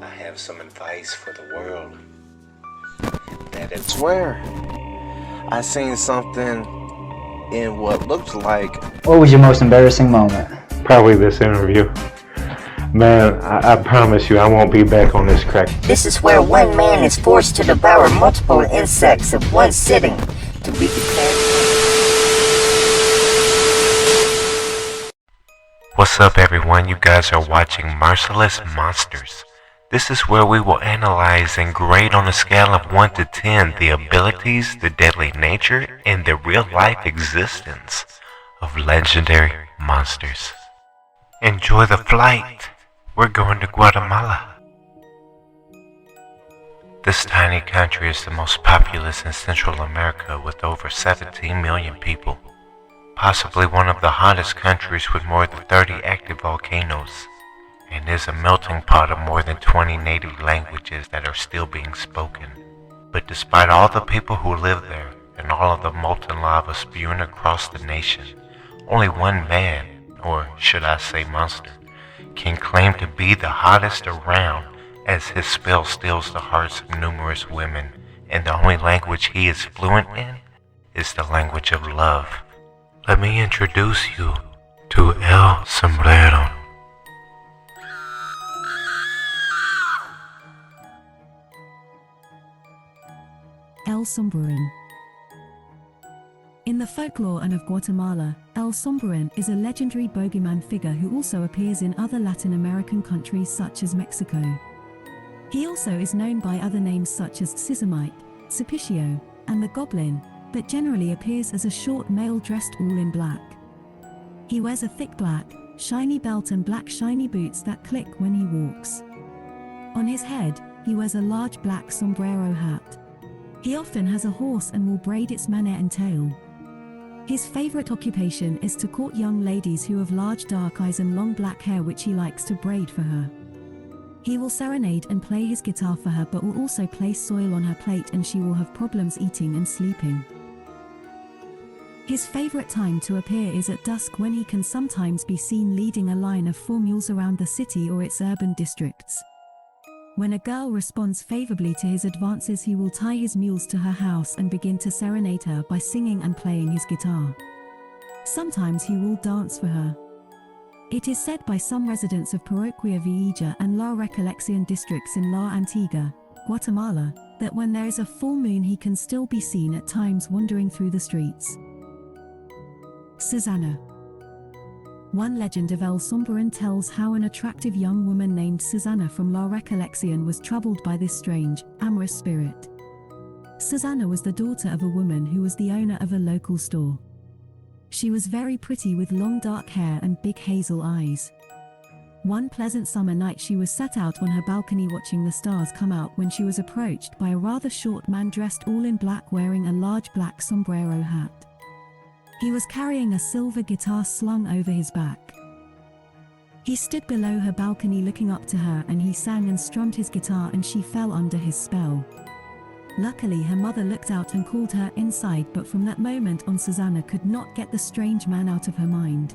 I have some advice for the world. I swear, I seen something in what looked like. What was your most embarrassing moment? Probably this interview. Man, I promise you I won't be back on this crack. This is where one man is forced to devour multiple insects at one sitting to be declared. What's up, everyone? You guys are watching Mercilezz Monsters. This is where we will analyze and grade on a scale of 1 to 10 the abilities, the deadly nature, and the real-life existence of legendary monsters. Enjoy the flight. We're going to Guatemala. This tiny country is the most populous in Central America with over 17 million people. Possibly one of the hottest countries with more than 30 active volcanoes, and is a melting pot of more than 20 native languages that are still being spoken. But despite all the people who live there and all of the molten lava spewing across the nation, only one man, or should I say monster, can claim to be the hottest around, as his spell steals the hearts of numerous women, and the only language he is fluent in is the language of love. Let me introduce you to El Sombreron. El Sombreron. In the folklore of Guatemala, El Sombreron is a legendary bogeyman figure who also appears in other Latin American countries such as Mexico. He also is known by other names such as Sissamite, Supicio, and the Goblin, but generally appears as a short male dressed all in black. He wears a thick black, shiny belt and black shiny boots that click when he walks. On his head, he wears a large black sombrero hat. He often has a horse and will braid its mane and tail. His favorite occupation is to court young ladies who have large dark eyes and long black hair which he likes to braid for her. He will serenade and play his guitar for her, but will also place soil on her plate and she will have problems eating and sleeping. His favorite time to appear is at dusk, when he can sometimes be seen leading a line of 4 mules around the city or its urban districts. When a girl responds favorably to his advances, he will tie his mules to her house and begin to serenade her by singing and playing his guitar. Sometimes he will dance for her. It is said by some residents of Parroquia Villa and La Recolección districts in La Antigua, Guatemala, that when there is a full moon he can still be seen at times wandering through the streets. Susanna. One legend of El Sombreron tells how an attractive young woman named Susanna from La Recolección was troubled by this strange, amorous spirit. Susanna was the daughter of a woman who was the owner of a local store. She was very pretty with long dark hair and big hazel eyes. One pleasant summer night she was sat out on her balcony watching the stars come out when she was approached by a rather short man dressed all in black wearing a large black sombrero hat. He was carrying a silver guitar slung over his back. He stood below her balcony looking up to her, and he sang and strummed his guitar and she fell under his spell. Luckily her mother looked out and called her inside, but from that moment on Susanna could not get the strange man out of her mind.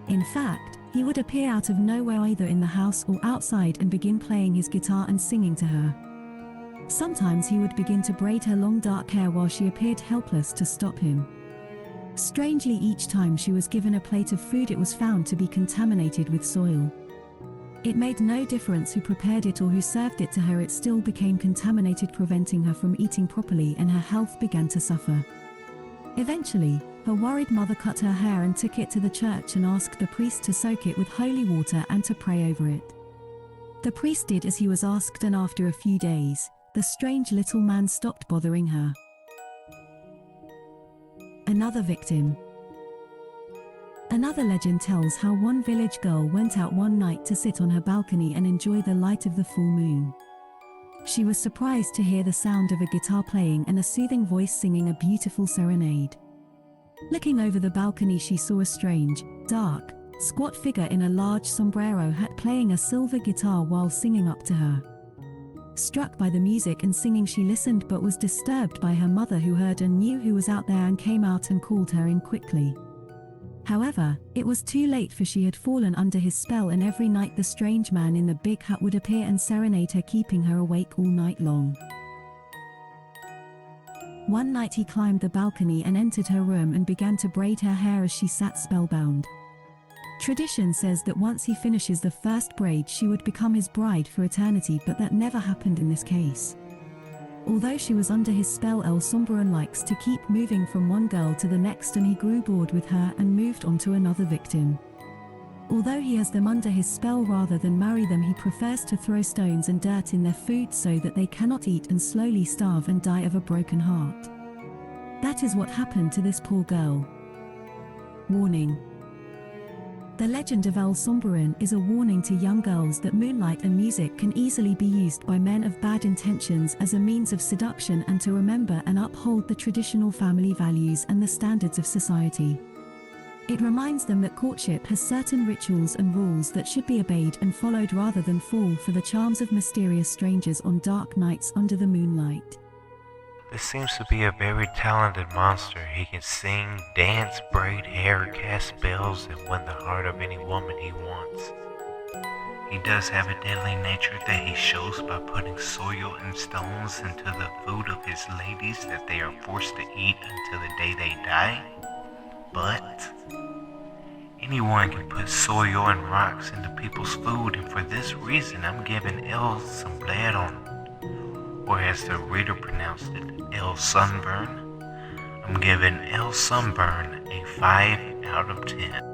In fact, he would appear out of nowhere either in the house or outside and begin playing his guitar and singing to her. Sometimes he would begin to braid her long dark hair while she appeared helpless to stop him. Strangely, each time she was given a plate of food it was found to be contaminated with soil. It made no difference who prepared it or who served it to her, it still became contaminated, preventing her from eating properly, and her health began to suffer. Eventually, her worried mother cut her hair and took it to the church and asked the priest to soak it with holy water and to pray over it. The priest did as he was asked, and after a few days, the strange little man stopped bothering her. Another victim. Another legend tells how one village girl went out one night to sit on her balcony and enjoy the light of the full moon. She was surprised to hear the sound of a guitar playing and a soothing voice singing a beautiful serenade. Looking over the balcony she saw a strange, dark, squat figure in a large sombrero hat playing a silver guitar while singing up to her. Struck by the music and singing she listened, but was disturbed by her mother, who heard and knew who was out there and came out and called her in quickly. However, it was too late, for she had fallen under his spell, and every night the strange man in the big hut would appear and serenade her, keeping her awake all night long. One night he climbed the balcony and entered her room and began to braid her hair as she sat spellbound. Tradition says that once he finishes the first braid, she would become his bride for eternity, but that never happened in this case. Although she was under his spell, El Sombreron likes to keep moving from one girl to the next, and he grew bored with her and moved on to another victim. Although he has them under his spell, rather than marry them, he prefers to throw stones and dirt in their food so that they cannot eat and slowly starve and die of a broken heart. That is what happened to this poor girl. Warning. The legend of El Sombreron is a warning to young girls that moonlight and music can easily be used by men of bad intentions as a means of seduction, and to remember and uphold the traditional family values and the standards of society. It reminds them that courtship has certain rituals and rules that should be obeyed and followed, rather than fall for the charms of mysterious strangers on dark nights under the moonlight. This seems to be a very talented monster. He can sing, dance, braid hair, cast spells, and win the heart of any woman he wants. He does have a deadly nature that he shows by putting soil and stones into the food of his ladies that they are forced to eat until the day they die. But anyone can put soil and rocks into people's food, and for this reason I'm giving El Sombreron, or as the reader pronounced it, El Sunburn, I'm giving El Sunburn a 5 out of 10.